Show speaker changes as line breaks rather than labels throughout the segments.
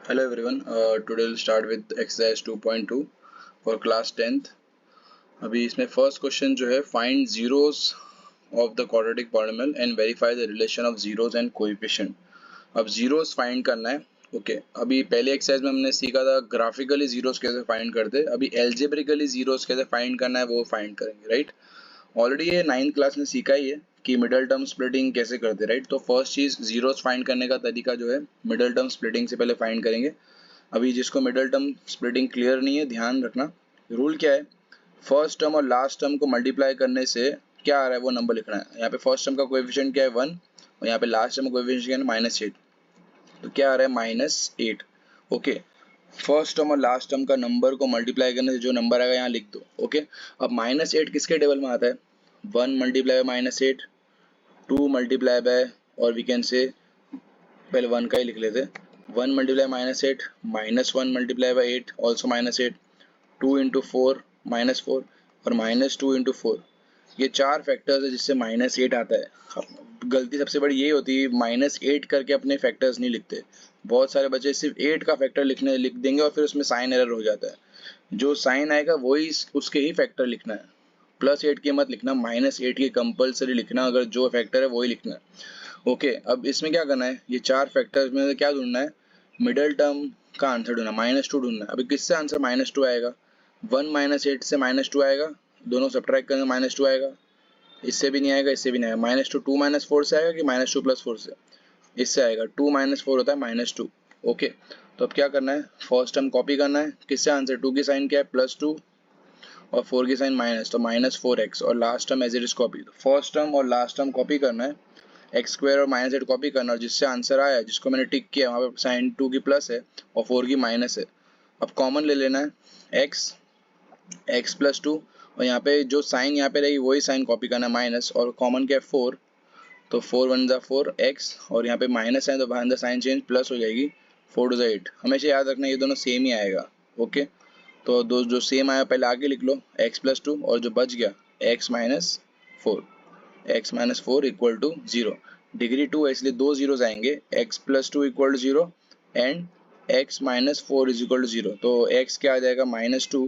Hello everyone. Today we'll start with exercise 2.2 for class 10th. अभी इसमें first question जो है find zeros of the quadratic polynomial and verify the relation of zeros and coefficient. अब zeros find करना है. Okay अभी पहले exercise में हमने सीखा था ग्राफिकली जीरोस कैसे फाइंड करते. अभी एल्जेब्रिकली जीरोस कैसे फाइंड करना है वो फाइंड करेंगे. राइट. ऑलरेडी ये 9th क्लास में सीखा ही है कि मिडल टर्म स्प्लिटिंग कैसे करते. राइट. तो फर्स्ट चीज जीरोस फाइंड करने का तरीका जो है मिडल टर्म स्प्लिटिंग से पहले फाइंड करेंगे. अभी जिसको मिडल टर्म स्प्लिटिंग क्लियर नहीं है ध्यान रखना. रूल क्या है, फर्स्ट टर्म और लास्ट टर्म को मल्टीप्लाई करने से क्या आ रहा है वो नंबर लिखना है. यहाँ पे फर्स्ट टर्म का कोएफिशिएंट क्या है 1 और यहाँ पे लास्ट टर्म का कोएफिशिएंट क्या है -8. तो क्या आ रहा है -8. ओके फर्स्ट टर्म और लास्ट टर्म का नंबर को मल्टीप्लाई करने से जो नंबर आएगा यहाँ लिख दो. ओके अब -8 किसके टेबल में आता है, 1 मल्टीप्लाई बाय -8, 2 मल्टीप्लाई बाय, और वी कैन से पहले 1 का ही लिख लेते हैं. 1 multiply -8 -1 multiply by 8 also -8, 2 into 4 -4 और -2 इंटू 4. ये चार फैक्टर्स है जिससे -8 आता है. गलती सबसे बड़ी यही होती है -8 करके अपने फैक्टर्स नहीं लिखते. बहुत सारे बच्चे सिर्फ 8 का फैक्टर लिख देंगे और फिर उसमें साइन एरर हो जाता है. जो साइन आएगा वही उसके ही फैक्टर लिखना है. +8 के मत लिखना, -8 के कंपल्सरी लिखना. अगर जो फैक्टर है वही लिखना है. ओके अब इसमें क्या करना है, ये चार फैक्टर्स में क्या ढूंढना है, मिडल टर्म का आंसर ढूंढना, -2 ढूंढना है. अभी किससे आंसर -2 आएगा, 1 -8 से -2 आएगा, दोनों सब्ट्रैक्ट करने -2 आएगा. इससे भी नहीं आएगा, इससे भी नहीं आएगा. -2 2 -4 से आएगा कि -2 + 4 से, इससे आएगा. 2 -4 होता है -2. ओके तो अब क्या करना है, फर्स्ट टर्म कॉपी करना है. किससे आंसर, 2 की साइन क्या है +2 और 4 की साइन माइनस, तो -4x और last term as it is copy. First term और लास्ट टर्म कॉपी करना है, x² और -8 कॉपी करना, और जिससे आंसर आया जिसको मैंने टिक किया वहाँ पे साइन 2 की प्लस है और 4 की माइनस है. अब कॉमन ले लेना है x + 2 और यहाँ पे जो साइन यहाँ पे रहेगी वही साइन कॉपी करना है माइनस, और कॉमन क्या है 4, तो 4 1 ज़ा 4 x और यहाँ पे माइनस है तो बाहर साइन चेंज प्लस हो जाएगी, 4 2 ज़ा 8. हमेशा याद रखना ये दोनों सेम ही आएगा. ओके तो दो जो सेम आया पहले आगे लिख लो, x + 2 और जो बच गया x - 4, x - 4 equal to 0. Degree 2 है इसलिए 2 जीरोज आएंगे, x + 2 equal to 0 and x - 4 is equal to 0. तो x क्या आ जाएगा -2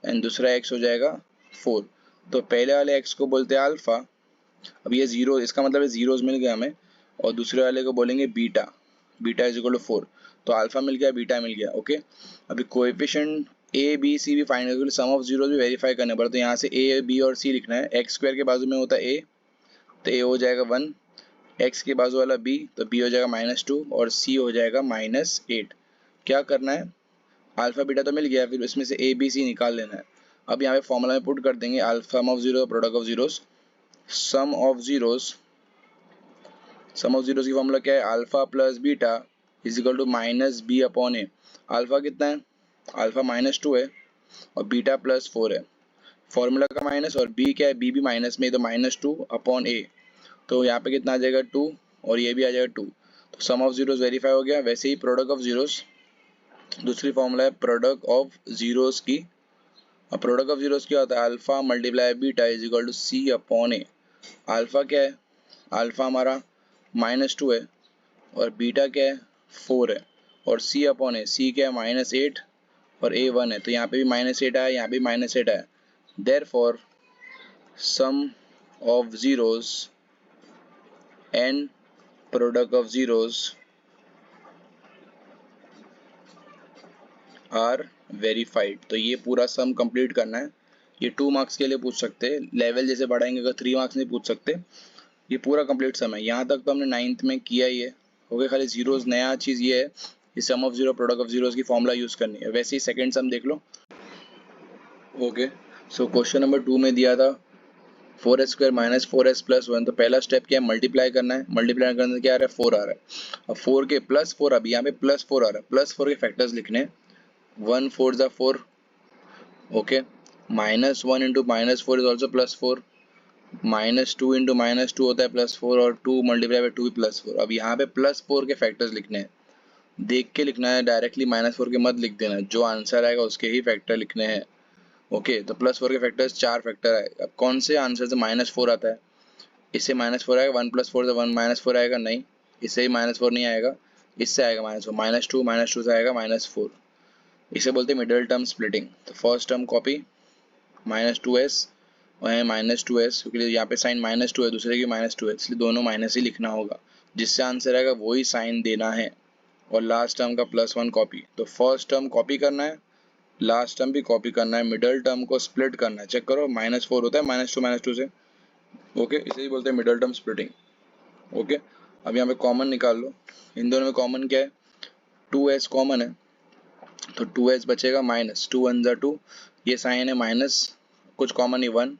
एंड दूसरा x हो जाएगा 4. तो पहले वाले x को बोलते हैं अल्फा. अब ये 0 इसका मतलब है जीरोज मिल गया हमें, और दूसरे वाले को बोलेंगे beta. Beta is equal to 4. तो अल्फा मिल गया, बीटा मिल गया. ओके अभी कोएफिशिएंट ए बी सी भी फाइंड करके सम ऑफ जीरोज भी वेरीफाई करने पड़ते. तो यहाँ से ए बी और सी लिखना है. x² के बाजू में होता है a, तो a हो जाएगा 1, x के बाजू वाला b, तो b हो जाएगा -2 और c हो जाएगा -8. क्या करना है, अल्फा बीटा तो मिल गया, फिर इसमें से a b c निकाल लेना है. अब यहाँ पे फॉर्मूला में पुट कर देंगे alpha of zero product of zeros. Sum of zeros की फॉर्मूला क्या है, alpha plus beta is equal to -b upon a. Alpha कितना है, अल्फा -2 है और बीटा +4 है. फॉर्मूला का माइनस और b क्या है, b भी माइनस में, तो -2 अपॉन a. तो यहाँ पे कितना आ जाएगा 2 और ये भी आ जाएगा 2. तो सम ऑफ जीरोस वेरीफाई हो गया. वैसे ही प्रोडक्ट ऑफ जीरोस, दूसरी फॉर्मूला है प्रोडक्ट ऑफ जीरोस की. अब प्रोडक्ट ऑफ जीरोस क्या होता है, alpha multiply beta is equal to c upon a. Alpha क्या है, अल्फा हमारा -2 है और बीटा क्या है 4 है, और c अपॉन a, c क्या है -8 और a 1 है. तो यहाँ पे भी -8 आया, यहाँ भी -8 आया. Therefore sum of zeros and product of zeros are verified. तो ये पूरा सम कंप्लीट करना है. ये 2 मार्क्स के लिए पूछ सकते हैं, लेवल जैसे बढ़ाएंगे अगर 3 मार्क्स नहीं पूछ सकते. ये पूरा कंप्लीट सम है. यहाँ तक तो हमने 9th में किया ही है. ओके खाली जीरोस नया चीज़ ये है कि sum of zero product of zeros की फॉर्मूला यूज़ करनी है. वैसे ही सेकंड सम देख लो. ओके सो क्वेश्चन नंबर 2 में दिया था 4s² - 4s + 1. तो पहला स्टेप क्या है, मल्टीप्लाई करना है. मल्टीप्लाई करने से क्या आ रहा है, 4 आ रहा है. अब 4 के +4, अब यहाँ पे +4 आ रहा है, +4 के फैक्टर्स लिखने हैं. 1 4 ज़ा 4. Okay -1 into -4 is also +4, -2 into -2 होता है +4 और 2 मल्टीप्लाई बाई 2 +4. अब यहाँ पे +4 के फैक्टर्स लिखने हैं, देख के लिखना है, डायरेक्टली -4 के मत लिख देना. जो आंसर आएगा उसके ही फैक्टर लिखने हैं. ओके तो +4 के फैक्टर्स 4 फैक्टर आए. अब कौन से आंसर से -4 आता है, इससे -4 आएगा, 1 + 4 से 1 -4 आएगा, नहीं इससे ही -4 नहीं आएगा. इससे आएगा माइनस टू से आएगा -4। इसे बोलते हैं मिडल टर्म स्प्लिटिंग। तो फर्स्ट टर्म कॉपी -2s और यहाँ -2s, क्योंकि यहाँ पे साइन -2 है, दूसरे की -2 है, इसलिए दोनों माइनस ही लिखना होगा। जिससे आंसर आएगा वही साइन देना है। और लास्ट टर्म का +1 कॉपी। तो फर्स्ट टर्म कॉपी करना है, लास्ट टर्म भी कॉपी करना है, मिडल टर्म को स्प्लिट करना है। चेक करो, -4 होता है -2 से। ओके, इसे ही बोलते हैं मिडल टर्म स्प्लिटिंग। ओके, अब यहाँ पे कॉमन निकाल लो। इन दोनों में कॉमन क्या है? 2s कॉमन है, तो 2s बचेगा -2 1 जा 2, ये साइन है माइनस, कुछ कॉमन ही 1,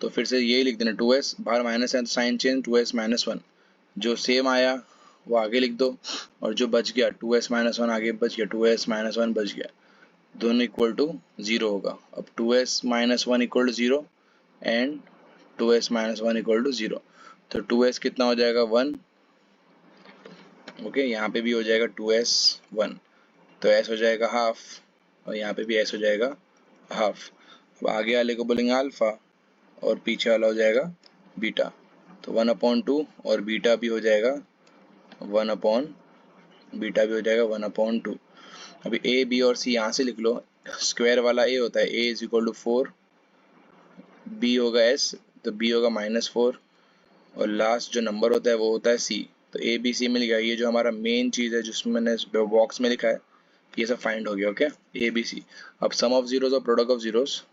तो फिर से यही लिख देना 2s, बाहर माइनस है तो साइन चेंज, 2s -1, जो सेम आया वो आगे लिख दो, और जो बच गया 2s -1 आगे बच गया, 2s -1 बच गया, दोनों इक्वल टू 0 होगा। अब 2s -1 equal to 0 and 2s -1 equal to 0, तो 2s कितना हो जाएगा 1। ओके, यहाँ पे भी हो जाएगा 2s 1, तो s हो जाएगा हाफ, और यहाँ पे भी s हो जाएगा हाफ। अब आगे वाले को बोलेंगे अल्फा और पीछे वाला हो जाएगा बीटा, तो 1/2 और बीटा भी हो जाएगा 1/2। अभी a b और c यहाँ से लिख लो। स्क्वायर वाला a होता है, a is equal to 4, b होगा s तो b होगा -4, और लास्ट जो नंबर होता है वो होता है c। तो a b c मिल गया। ये जो हमारा मेन चीज़ है जिसमें मैंने बॉक्स में लिखा है, ये सब फाइंड हो गया। Okay, a b c। अब सम ऑफ जीरोस और product of zeros.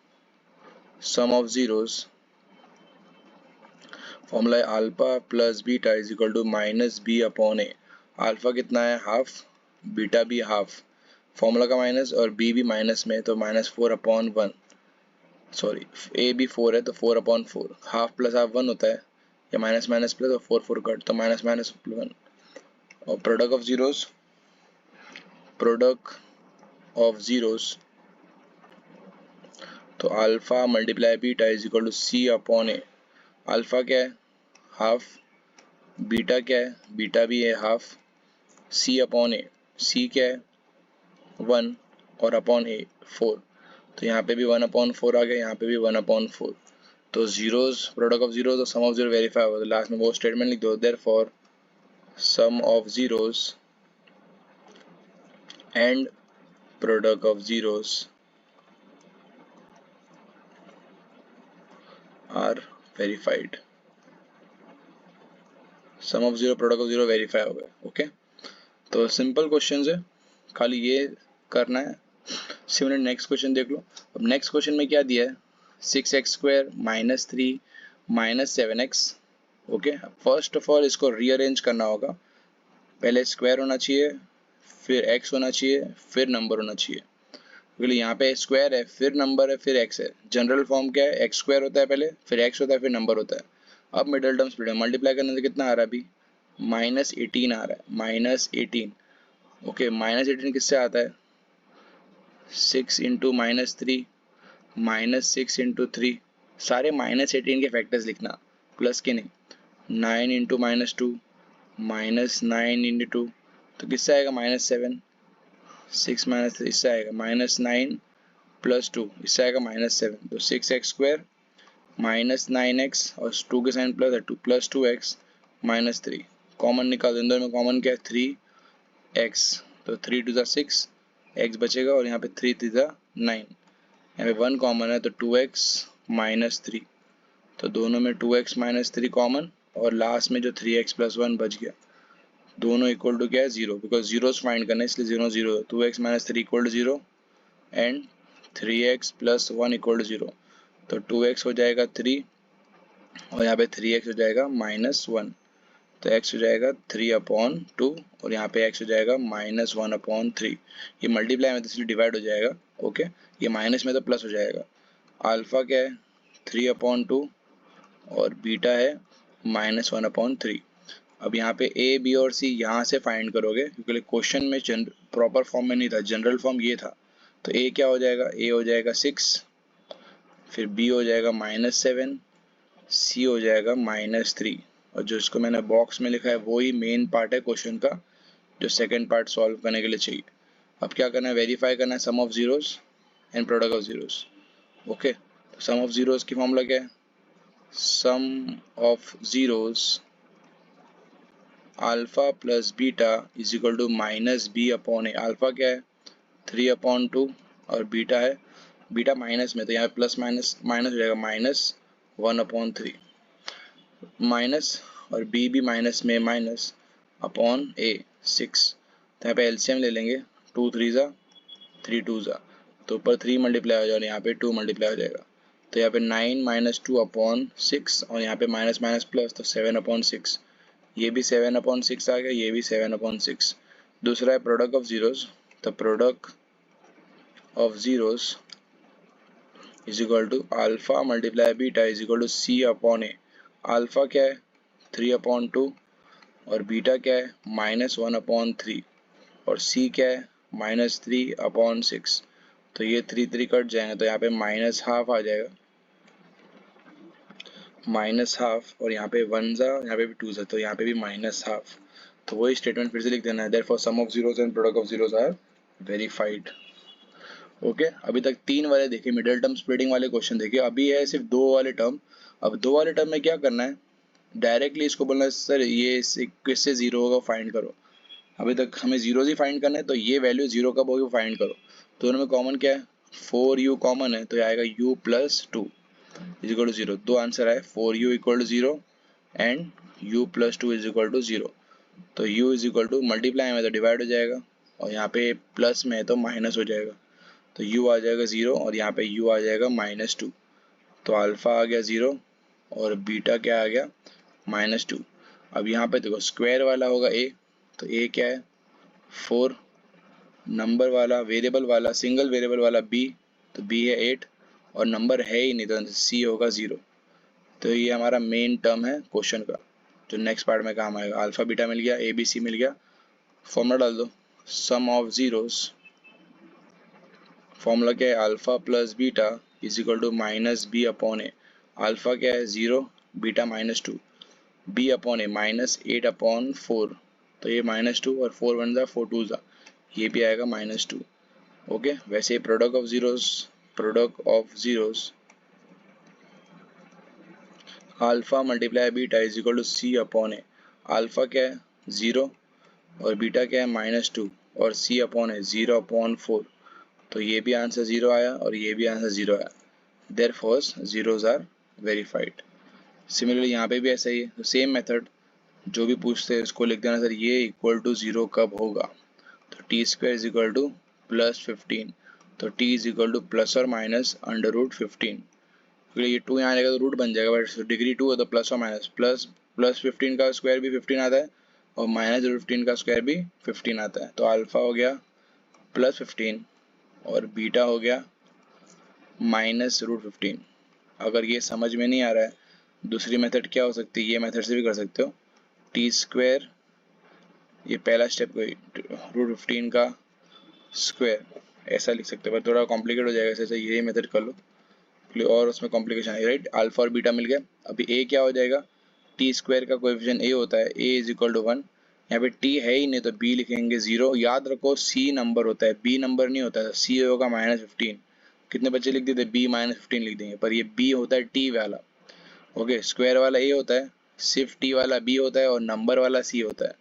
Sum of zeros formula है alpha plus beta is equal to -b/a। अल्फा कितना है? हाफ, बीटा भी हाफ, फॉर्मूला का माइनस और b भी माइनस में, तो -4/1। सॉरी, a भी 4 है तो 4/4। हाफ प्लस हाफ 1 होता है, या माइनस माइनस प्लस, और 4 कट, तो -1। और प्रोडक्ट ऑफ जीरोस, तो alpha multiply beta is equal to c/a। Alpha क्या है? हाफ, बीटा क्या है? बीटा भी है हाफ, c/a, c क्या है? 1, और अपॉन a 4, तो यहाँ पे भी 1/4 आ गया, यहाँ पे भी 1/4। तो जीरोस, प्रोडक्ट ऑफ जीरोस और सम ऑफ जीरो वेरीफाई होगा, तो लास्ट में वो स्टेटमेंट लिख दो, therefore sum of zeros and product of zeros are verified. Sum of zero product of zero verify हो गया। ओके, तो सिंपल क्वेश्चन है, खाली ये करना है। सिमिलर नेक्स्ट क्वेश्चन देख लो। अब नेक्स्ट क्वेश्चन में क्या दिया है? 6x² -3 -7x। Okay, first of all इसको रीअरेंज करना होगा। पहले स्क्वायर होना चाहिए, फिर x होना चाहिए, फिर नंबर होना चाहिए। क्योंकि यहाँ पे स्क्वायर है, फिर नंबर है, फिर x है। जनरल फॉर्म क्या है? x² होता है पहले, फिर x होता है, फिर नंबर होता है। अब मिडल टर्म स्प्लिट मल्टीप्लाई करने से कितना आ रहा है? अभी -18 आ रहा है, -18। ओके, -18 किससे आता है? 6 इंटू -3 -6 इंटू 3, सारे -18 के फैक्टर्स लिखना, प्लस के नहीं। 9 इंटू -2 -9 इंटू 2, तो किससे आएगा? -7। 6 -3 इससे आएगा -9 प्लस 2, इससे आएगा -7। तो 6x² -9x, और 2 के साइन प्लस है, 2 + 2x -3। कॉमन निकाल दो, इन दोनों में कॉमन क्या है? 3x, तो 3 2 6, x बचेगा, और यहाँ पे 3 3 9, यहाँ पे 1 कॉमन है, तो 2x -3, तो दोनों में 2x -3 कॉमन, और लास्ट में जो 3x + 1 बच गया, दोनों इक्वल टू क्या है? 0, बिकॉज जीरोस फाइंड करना है, इसलिए 0 0। 2x -3 equal to 0 and 3x + 1 equal to 0, तो 2x हो जाएगा 3, और यहाँ पे 3x हो जाएगा -1, तो x हो जाएगा 3/2, और यहाँ पे x हो जाएगा -1/3। ये मल्टीप्लाई में तो इसलिए डिवाइड हो जाएगा। ओके, ये माइनस में तो प्लस हो जाएगा। अल्फा क्या है? 3/2, और बीटा है -1/3। अब यहाँ पे a b और c यहाँ से फाइंड करोगे, क्योंकि क्वेश्चन में प्रॉपर फॉर्म में नहीं था, जनरल फॉर्म ये था। तो a क्या हो जाएगा? a हो जाएगा 6, फिर b हो जाएगा -7, c हो जाएगा -3, और जो इसको मैंने बॉक्स में लिखा है वही मेन पार्ट है क्वेश्चन का, जो सेकंड पार्ट सॉल्व करने के लिए चाहिए। अब क्या करना है? वेरीफाई करना है sum of zeros and product of zeros. Okay, तो सम ऑफ जीरोस की फॉर्मूला क्या है? Sum of zeros alpha plus beta is equal to minus b upon A. Alpha क्या है 3/2 और बीटा है, बीटा माइनस में तो यहाँ प्लस माइनस माइनस हो जाएगा, -1/3 माइनस, और बी भी माइनस में माइनस अपॉन ए 6। तो यहाँ पे एलसीएम ले लेंगे, 2 3 ज़ा 3 2 ज़ा, तो ऊपर 3 मल्टीप्लाई हो जाएगा, यहाँ पे 2 मल्टीप्लाई हो जाएगा। तो यहाँ पे 9 - 2/6 और यहाँ पे माइनस माइनस प्लस, तो 7/6। ये भी 7/6 आ गया, ये भी 7/6। दूसरा है प्रोडक्ट ऑफ जीरोस, तो product of zeros is equal to alpha multiply beta is equal to C upon A. Alpha क्या है 3/2 और बीटा क्या है -1/3 और सी क्या है -3/6। तो ये 3 3 कट जाएंगे, तो यहाँ पे -12 आ जाएगा, -12, और यहाँ पे 1 ज़ा, यहाँ पे भी 2 ज़ा, तो यहाँ पे भी -12। तो वही स्टेटमेंट फिर से लिख देना है, therefore sum of zeros and product of zeros are verified. Okay, अभी तक 3 वाले देखे, मिडिल टर्म स्प्लिटिंग वाले क्वेश्चन देखे, अभी है सिर्फ 2 वाले टर्म। अब 2 वाले टर्म में क्या करना है, डायरेक्टली इसको बोलना है सर ये किससे जीरो होगा फाइंड करो। अभी तक हमें जीरो ही फाइंड करना है, तो ये वैल्यू जीरो कब होगी फाइंड करो। तो दोनों में कॉमन क्या है, 4u कॉमन है, तो ये आएगा u + 2 इज इक्वल टू 0। दो आंसर आए, 4u equal to 0 and u + 2 is equal to 0। तो u is equal to multiply में तो डिवाइड हो जाएगा, और यहाँ पे प्लस में है तो माइनस हो जाएगा, तो u आ जाएगा 0 और यहाँ पे u आ जाएगा -2। तो अल्फा आ गया 0 और बीटा क्या आ गया -2। अब यहाँ पे देखो स्क्वायर वाला होगा a, तो a क्या है 4, नंबर वाला वेरिएबल वाला सिंगल वेरिएबल वाला b, तो b है 8 और नंबर है ही नहीं, तो c होगा 0। तो ये हमारा मेन टर्म है क्वेश्चन का, जो नेक्स्ट पार्ट में काम आएगा। अल्फा बीटा मिल गया, ए बी सी मिल गया, फॉर्मूला डाल दो, सम ऑफ जीरोस, फॉर्मूला क्या है alpha plus beta is equal to -b upon A. Alpha क्या है 0, बीटा -2, b अपॉन ए -8/4, तो ये -2 और 4 1 ज़ा 4 2 ज़ा, ये भी आएगा -2। ओके, वैसे product of zeros alpha multiply beta is equal to C upon A. Alpha क्या है 0 और बीटा क्या है -2 और c अपॉन है 0/4, तो ये भी आंसर 0 आया और ये भी आंसर 0 आया, therefore zeros are verified. Similarly यहाँ पे भी ऐसा ही है, तो सेम मेथड, जो भी पूछते हैं उसको लिख देना सर ये इक्वल टू 0 कब होगा। तो t² इज इक्वल टू +15, तो t is equal two plus और माइनस √15, क्योंकि ये 2 यहाँ आएगा तो रूट बन जाएगा, बट डिग्री 2 है तो प्लस और माइनस, प्लस 15 का स्क्वायर भी 15 आता है और -15 का स्क्वायर भी 15 आता है। तो अल्फा हो गया +15 और बीटा हो गया -√15। अगर ये समझ में नहीं आ रहा है, दूसरी मेथड क्या हो सकती है, ये मेथड से भी कर सकते हो, t², ये पहला स्टेप √15 का स्क्वायर, ऐसा लिख सकते हो, पर थोड़ा कॉम्प्लिकेट हो जाएगा, ऐसे यही मेथड कर लो और उसमें कॉम्प्लिकेशन है, राइट। अल्फा और बीटा मिल गया, अभी a क्या हो जाएगा, t² का कोएफिशिएंट a होता है, a इज इक्वल टू 1, यहाँ पे t है ही नहीं तो b लिखेंगे 0। याद रखो c नंबर होता है, b नंबर नहीं होता है, c होगा -15। कितने बच्चे लिख देते b -15 लिख देंगे, पर ये b होता है t वाला। ओके, स्क्वायर वाला a होता है, सिर्फ t वाला b होता है और नंबर वाला c होता है।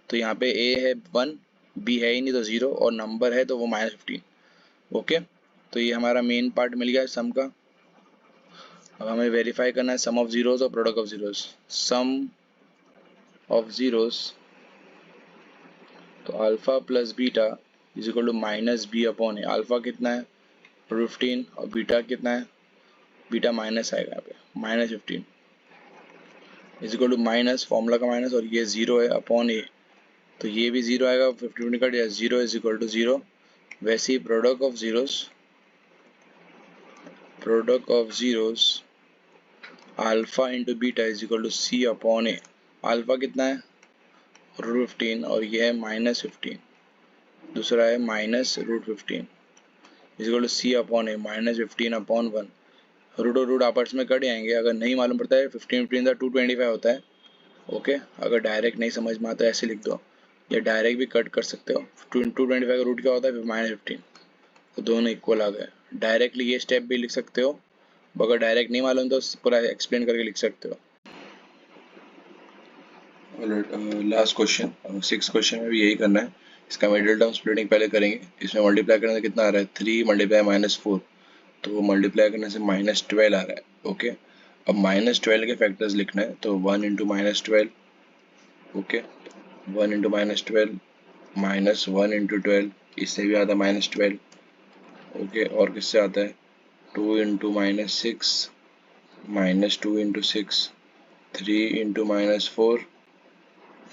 तो यहाँ पे a है 1, b है ही नहीं तो 0 और नंबर है तो वो -15। ओके, तो ये हमारा मेन पार्ट मिल गया सम का। अब हमें वेरीफाई करना है सम ऑफ जीरोस और product of zeros. Sum of zeros, तो alpha plus beta is equal to -b upon A. Alpha कितना है 15 और बीटा कितना है, बीटा माइनस आएगा यहाँ पे -15 is equal to minus, formula का माइनस, और ये 0 है अपॉन ए, तो ये भी 0 आएगा, 15 कट या 0 इज इक्वल टू 0। वैसे ही product of zeros alpha into beta is equal to C upon A. Alpha कितना है √15 और ये है -15, दूसरा है -√15 is equal to C upon A -15/1। Root और रूट आपस में कट जाएंगे, अगर नहीं मालूम पड़ता है 15 का 225 होता है। ओके, अगर डायरेक्ट नहीं समझ में आता है ऐसे लिख दो, या डायरेक्ट भी कट कर सकते हो। 225 का रूट क्या होता है फिर -15, तो दोनों इक्वल आ गए। डायरेक्टली ये स्टेप भी लिख सकते हो, अगर डायरेक्ट नहीं मालूम तो पूरा एक्सप्लेन करके लिख सकते हो। लास्ट क्वेश्चन, 6 क्वेश्चन में भी यही करना है। इसका मिडिल टर्म स्प्लिटिंग पहले करेंगे। इसमें मल्टीप्लाई करने से कितना आ रहा है, 3 मल्टीप्लाई -4, तो मल्टीप्लाई करने से -12 आ रहा है। ओके, अब -12 के फैक्टर्स लिखना है, तो 1 इंटू -12, ओके, 1 इंटू -12 -1 इंटू 12, इससे भी आता है -12, ओके। और किससे आता है, 2 इंटू -6 -2 इंटू 6, 3 इंटू -4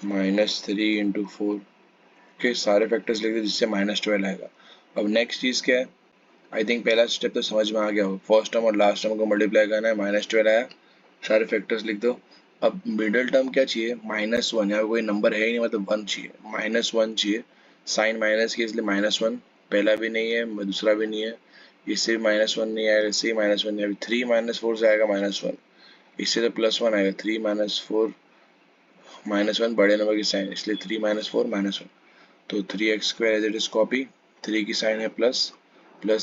-3 इंटू 4 के सारे फैक्टर्स लिख दो जिससे -12 आएगा। अब नेक्स्ट चीज़ क्या है, आई थिंक पहला स्टेप तो समझ में आ गया हो। फर्स्ट टर्म और लास्ट टर्म को मल्टीप्लाई करना है, -12 आया, सारे फैक्टर्स लिख दो। अब मिडिल टर्म क्या चाहिए, -1, यहाँ कोई नंबर है ही नहीं, मतलब 1 चाहिए, -1 चाहिए। साइन माइनस की इसलिए -1, पहला भी नहीं है दूसरा भी नहीं है, इससे भी -1 नहीं आएगा, इससे भी -1 नहीं आएगा। 3 -4 से आएगा -1, इससे तो +1 आएगा। 3 -4 -1 बड़े नंबर की साइन, इसलिए 3 -4 -1, तो 3x² as it is copy, 3 की साइन है प्लस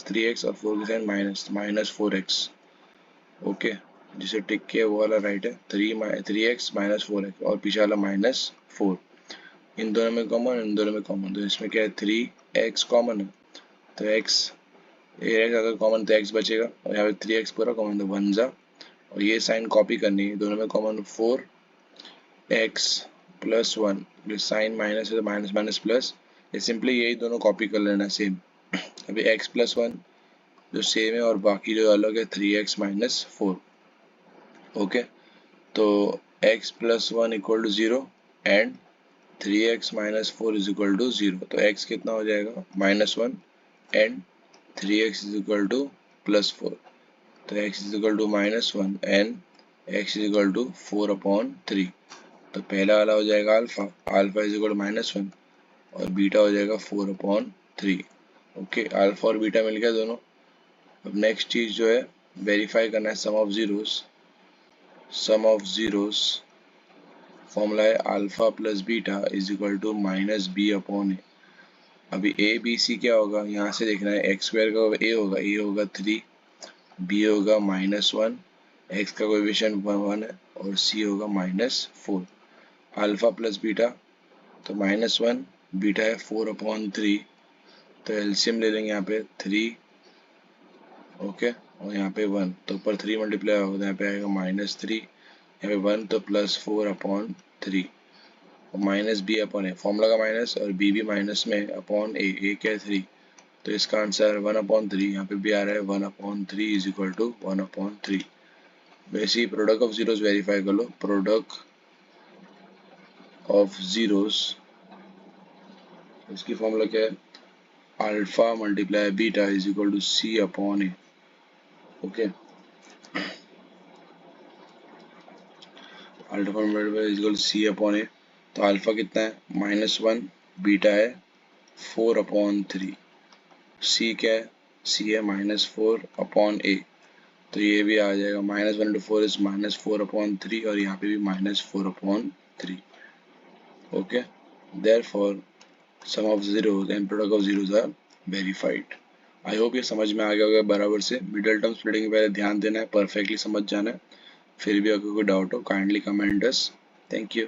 3x और 4 की साइन -4x, ओके। जिसे टिक किया वो वाला राइट है, 3x -4x और पीछे वाला -4, इन दोनों में कॉमन, इन दोनों में कॉमन, तो इसमें क्या है 3x कॉमन है, तो x अगर कॉमन तो x बचेगा, और यहाँ पे 3x पूरा कॉमन, तो 1 जा, और ये साइन कॉपी करनी है, दोनों में कॉमन 4x + 1, जो साइन माइनस है तो माइनस माइनस प्लस, ये सिंपली यही दोनों कॉपी कर लेना सेम। अभी x + 1 जो सेम है और बाकी जो अलग है 3x - 4, ओके। तो x + 1 = 0 एंड 3x - 4 = 0, तो x कितना हो जाएगा, -1 एंड 3x = +4, तो x = -1 एंड x = 4/3, तो पहला वाला हो जाएगा अल्फा -1 और बीटा हो जाएगा 4/3, ओके। अल्फा और बीटा मिल गया दोनों। अब नेक्स्ट चीज जो है वेरीफाई करना है सम ऑफ जीरोस, फॉर्मूला है अल्फा + बीटा = -b/a। अभी a b c क्या होगा, यहाँ से देखना है, x² का a होगा 3, b होगा -1, x का कोएफिशिएंट 1 है और c होगा -4। अल्फा + बीटा तो -1, बीटा है 4/3, तो एलसीएम ले लेंगे यहाँ पे 3, ओके, और यहाँ पे 1, तो ऊपर 3 मल्टीप्लाई होगा, यहाँ पे आएगा -3, यहाँ पे 1, तो +4/3, और -b/a, फॉर्मूला का माइनस और b भी माइनस में, अपॉन a क्या है 3, तो इसका आंसर 1/3, यहाँ पे भी आ रहा है 1/3 = 1/3। वैसे ही प्रोडक्ट ऑफ जीरोस वेरीफाई कर लो, प्रोडक्ट ऑफ जीरोस, इसकी फॉर्मूला क्या है, alpha × beta = c/a, okay. Alpha × c/a, तो अल्फा कितना है, -1, बीटा है 4/3, c क्या है, c है -4/a, तो ये भी आ जाएगा, -1 × 4 is -4/3, और यहाँ पे भी -4/3, okay. Therefore sum of zeros and product of zeros are verified. I hope ये समझ में आ गया होगा बराबर से। मिडल टर्म स्प्लिटिंग के पहले ध्यान देना है, परफेक्टली समझ जाना है। फिर भी अगर कोई डाउट हो kindly comment us. Thank you.